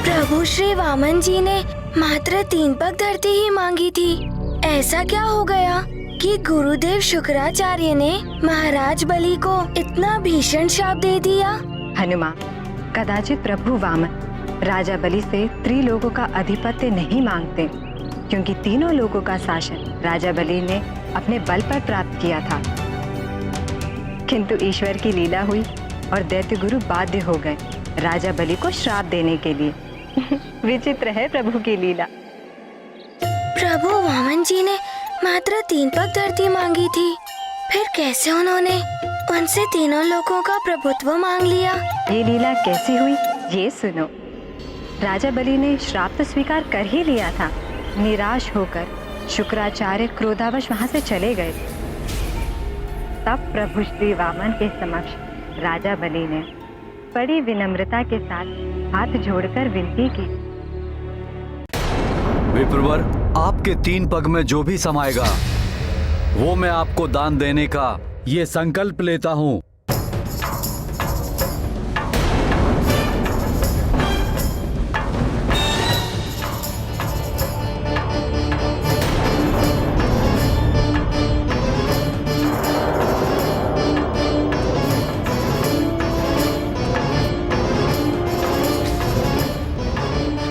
प्रभु श्री वामन जी ने मात्र 3 पग धरती ही मांगी थी। ऐसा क्या हो गया कि गुरुदेव शुक्राचार्य ने महाराज बलि को इतना भीषण शाप दे दिया? हनुमान, कदाचित प्रभु वामन राजा बलि से त्रिलोकों का अधिपत्य नहीं मांगते, क्योंकि तीनों लोगों का शासन राजा बलि ने अपने बल पर प्राप्त किया था। किंतु ईश्वर की लीला हुई और दैत्य गुरु बाध्य हो गए राजा बलि को श्राप देने के लिए। विचित्र है प्रभु की लीला। प्रभु वामन जी ने मात्र 3 पग धरती मांगी थी, फिर कैसे उन्होंने उनसे तीनों लोगों का प्रभुत्व मांग लिया? ये लीला कैसी हुई ये सुनो। राजा बलि ने श्राप तो स्वीकार कर ही लिया था। निराश होकर शुक्राचार्य क्रोधावश वहां से चले गए। तब प्रभु श्री वामन के समक्ष राजा बलि ने बड़ी विनम्रता के साथ हाथ जोड़कर विनती की। विप्रवर, आपके 3 पग में जो भी समाएगा वो मैं आपको दान देने का ये संकल्प लेता हूँ।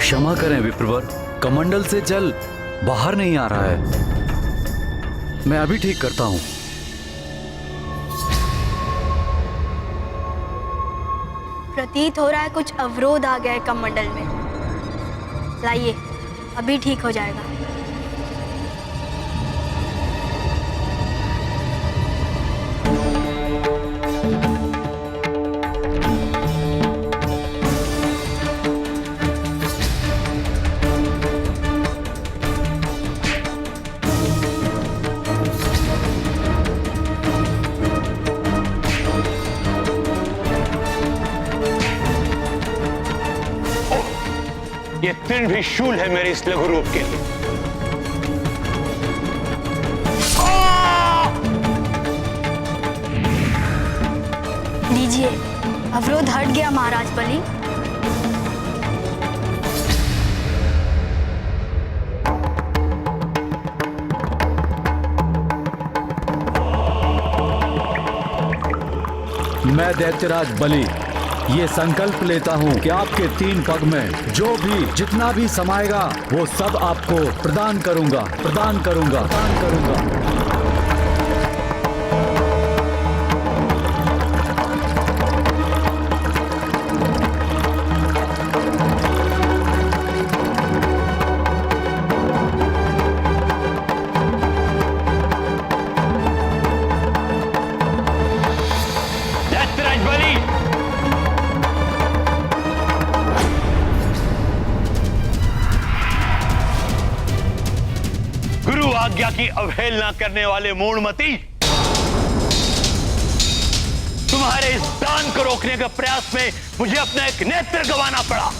क्षमा करें विप्रवर, कमंडल से जल बाहर नहीं आ रहा है। मैं अभी ठीक करता हूं। प्रतीत हो रहा है कुछ अवरोध आ गया है कमंडल में। लाइए, अभी ठीक हो जाएगा। ये तीर भी शूल है मेरे इस लघु रूप के लिए। लीजिए, अवरोध हट गया महाराज बलि। मैं दैत्यराज बलि ये संकल्प लेता हूँ कि आपके 3 पग में जो भी जितना भी समाएगा वो सब आपको प्रदान करूंगा, प्रदान करूंगा, प्रदान करूंगा। आज्ञा की अवहेलना करने वाले मूढ़मती, तुम्हारे इस दान को रोकने के प्रयास में मुझे अपना एक नेत्र गंवाना पड़ा।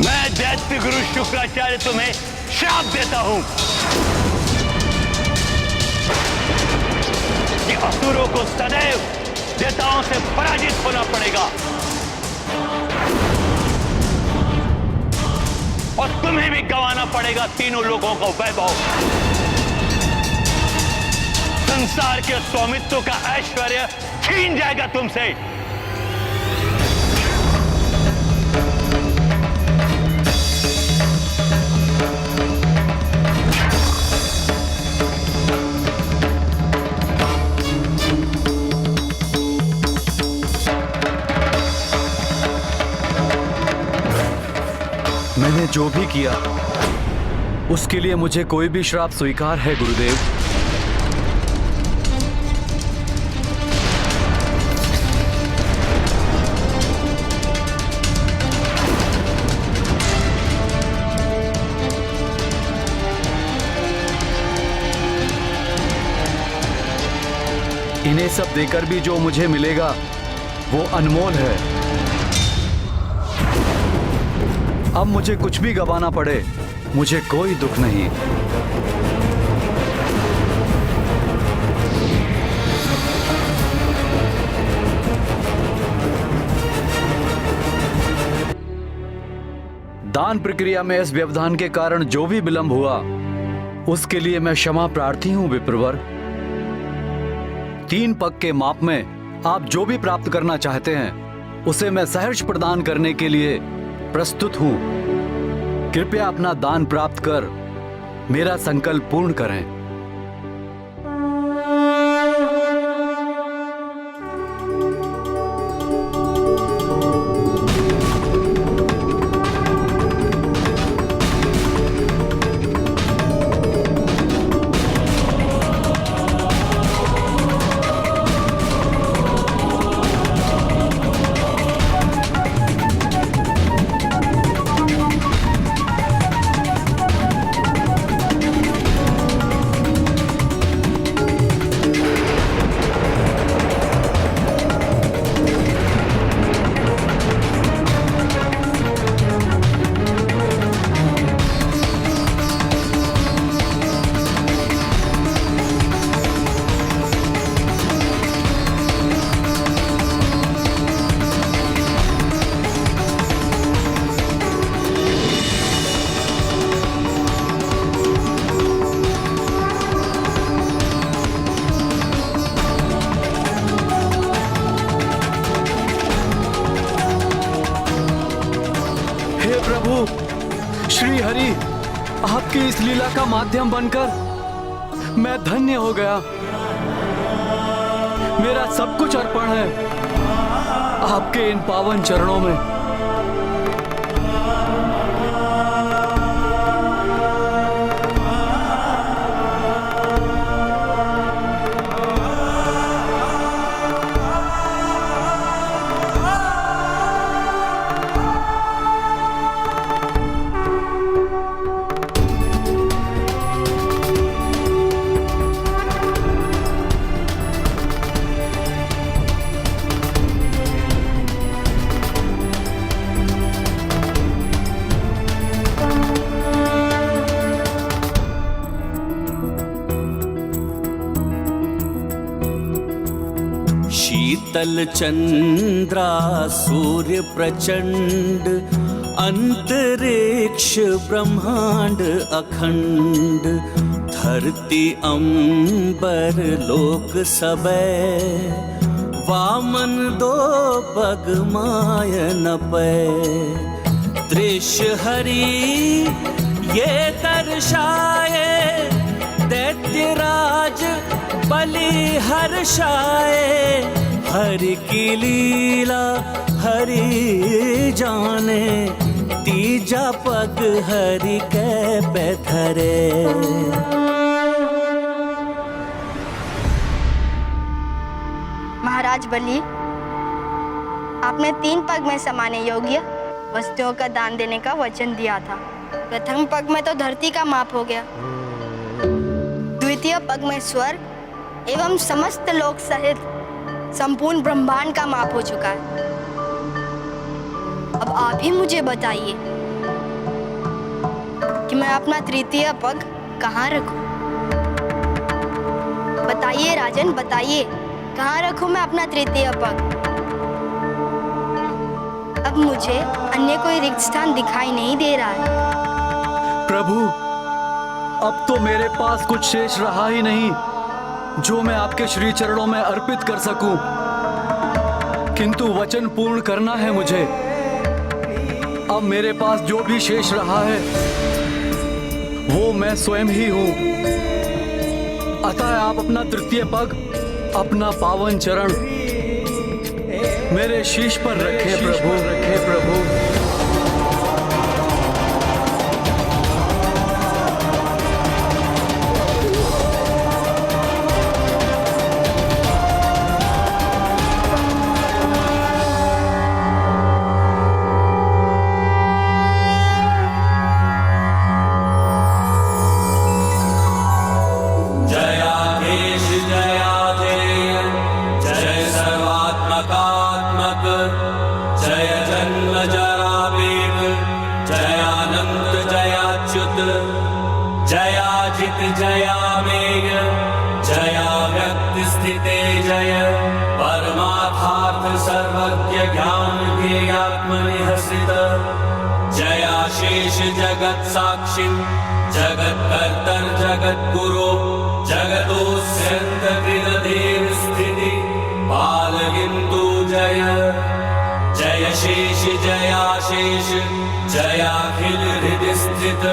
मैं दैत्य गुरु शुक्राचार्य तुम्हें श्राप देता हूं कि असुरों को सदैव देवताओं से पराजित होना पड़ेगा और तुम्हें भी गंवाना पड़ेगा तीनों लोगों का वैभव। संसार के स्वामित्व का ऐश्वर्य छीन जाएगा तुमसे। मैंने जो भी किया उसके लिए मुझे कोई भी श्राप स्वीकार है गुरुदेव। इन्हें सब देकर भी जो मुझे मिलेगा वो अनमोल है। अब मुझे कुछ भी गंवाना पड़े मुझे कोई दुख नहीं। दान प्रक्रिया में इस व्यवधान के कारण जो भी विलंब हुआ उसके लिए मैं क्षमा प्रार्थी हूँ विप्रवर। 3 पग के माप में आप जो भी प्राप्त करना चाहते हैं उसे मैं सहर्ष प्रदान करने के लिए प्रस्तुत हूँ। कृपया अपना दान प्राप्त कर मेरा संकल्प पूर्ण करें। श्री हरि, आपकी इस लीला का माध्यम बनकर मैं धन्य हो गया। मेरा सब कुछ अर्पण है आपके इन पावन चरणों में। शीतल चंद्रा सूर्य प्रचंड, अंतरिक्ष ब्रह्मांड अखंड, धरती अंबर लोक सबे, वामन 2 पग माय न पै। दृश्य हरि ये दर्शाए, दैत्यराज बलि हर्षाए। हरि की लीला हरि जाने, तीजा पग हरि के पैथरे। महाराज बलि, आपने 3 पग में समाने योग्य वस्तुओं का दान देने का वचन दिया था। प्रथम पग में तो धरती का माप हो गया, द्वितीय पग में स्वर्ग एवं समस्त लोक सहित संपूर्ण ब्रह्मांड का माप हो चुका है। अब आप ही मुझे बताइए कि मैं अपना तृतीय पग कहाँ रखूं? बताइए राजन, बताइए कहाँ रखूं मैं अपना तृतीय पग? अब मुझे अन्य कोई रिक्त स्थान दिखाई नहीं दे रहा है। प्रभु, अब तो मेरे पास कुछ शेष रहा ही नहीं जो मैं आपके श्री चरणों में अर्पित कर सकूं, किंतु वचन पूर्ण करना है मुझे। अब मेरे पास जो भी शेष रहा है वो मैं स्वयं ही हूं। अतः आप अपना तृतीय पग, अपना पावन चरण मेरे शीश पर रखे प्रभु, रखे प्रभु। जयामेय जया व्यक्ति स्थिते जय, परमार्थार्थ सर्वज्ञ ज्ञान ज्ञेयात्मनि हसित, जया शेष जगत साक्षी जगत कर्तर जगत गुरु जगतोऽस्यन्त हृददेव स्थिति पालयन्तु जय जय शेष जयाशेष जयाखिल हृदय स्थित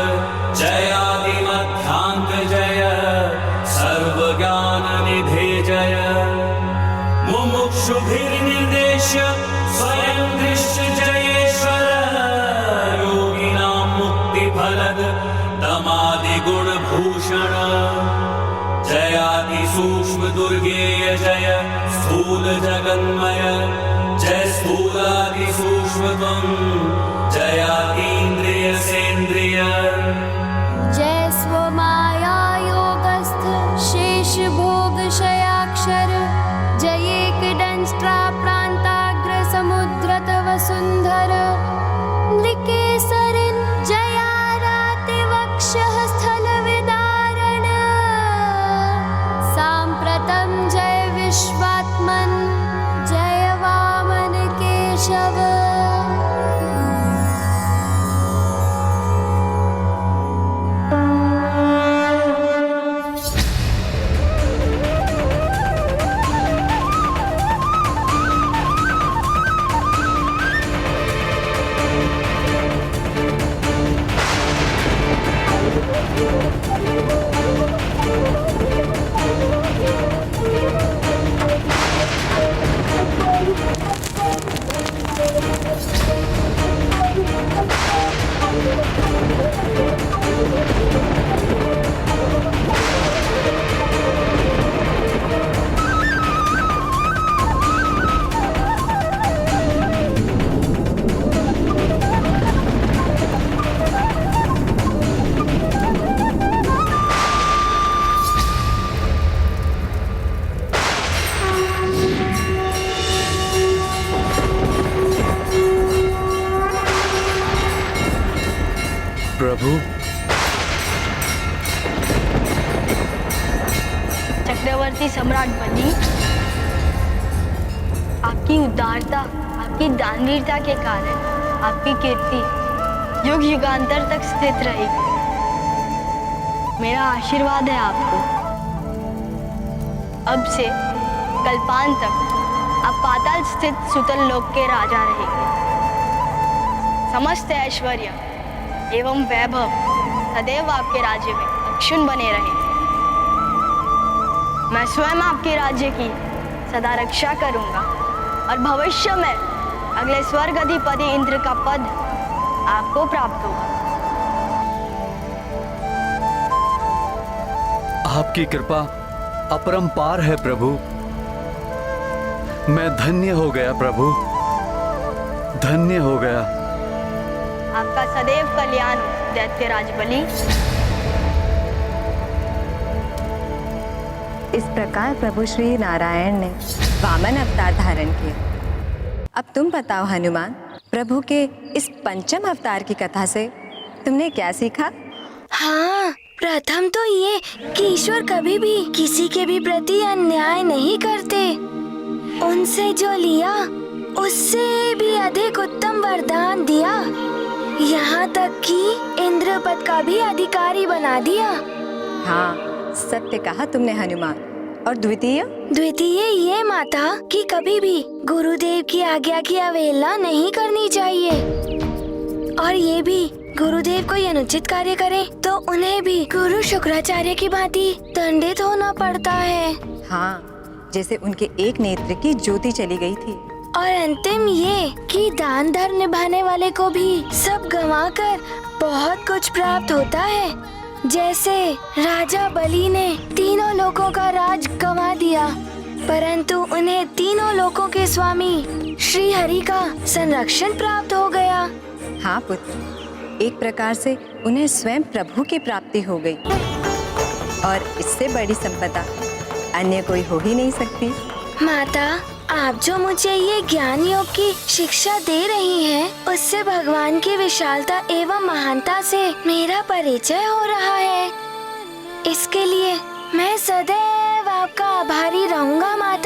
जयादिमध्यांत जय सर्वज्ञान निधे जय मुमुक्षुभिर्निर्देश स्वयं दृश्य जयेश्वर योगिनां मुक्तिफलद दमादिगुणभूषण जयाति सूक्ष्म दुर्गेय जय स्थूल जगन्मय जय स्थूलादि सूक्ष्मत्वं जयातीन्द्रिय सेन्द्रिय जय स्वमाया योगस्थ शेष भोग शयाक्षर जय एकदंष्ट्रा प्रांताग्र समुद्र तव सुंदर लिकेसरिन जयाराति वक्षः स्थल विदारण सांप्रतम जय विश्वात्मन जय वामन केशव प्रभु चक्रवर्ती सम्राट बली, आपकी उदारता, आपकी दानवीरता के कारण आपकी कीर्ति युग युगांतर तक स्थित रहेगी। मेरा आशीर्वाद है आपको। अब से कल्पांत तक आप पाताल स्थित सुतल लोक के राजा रहेंगे। समस्त ऐश्वर्य एवं वैभव सदैव आपके राज्य में अक्षुण्ण बने रहे। मैं स्वयं आपके राज्य की सदा रक्षा करूंगा और भविष्य में अगले स्वर्ग अधिपति इंद्र का पद आपको प्राप्त होगा। आपकी कृपा अपरंपार है प्रभु। मैं धन्य हो गया प्रभु, धन्य हो गया। आपका सदैव कल्याण हो दैत्यराज बलि। इस प्रकार प्रभु श्री नारायण ने वामन अवतार धारण किया। अब तुम बताओ हनुमान, प्रभु के इस पंचम अवतार की कथा से तुमने क्या सीखा? हाँ, प्रथम तो ये कि ईश्वर कभी भी किसी के भी प्रति अन्याय नहीं करते। उनसे जो लिया उससे भी अधिक उत्तम वरदान दिया, यहाँ तक कि इंद्र पद का भी अधिकारी बना दिया। हाँ, सत्य कहा तुमने हनुमान। और द्वितीय? द्वितीय ये माता कि कभी भी गुरुदेव की आज्ञा की अवहेलना नहीं करनी चाहिए। और ये भी गुरुदेव कोई अनुचित कार्य करे तो उन्हें भी गुरु शुक्राचार्य की भांति दंडित होना पड़ता है। हाँ, जैसे उनके एक नेत्र की ज्योति चली गई थी। और अंतिम ये कि दान धर्म निभाने वाले को भी सब गंवाकर बहुत कुछ प्राप्त होता है। जैसे राजा बलि ने तीनों लोकों का राज गंवा दिया, परंतु उन्हें तीनों लोकों के स्वामी श्री हरि का संरक्षण प्राप्त हो गया। हाँ पुत्र, एक प्रकार से उन्हें स्वयं प्रभु की प्राप्ति हो गई। और इससे बड़ी संपदा अन्य कोई हो ही नहीं सकती। माता, आप जो मुझे ये ज्ञान योग की शिक्षा दे रही हैं, उससे भगवान की विशालता एवं महानता से मेरा परिचय हो रहा है। इसके लिए मैं सदैव आपका आभारी रहूंगा माता।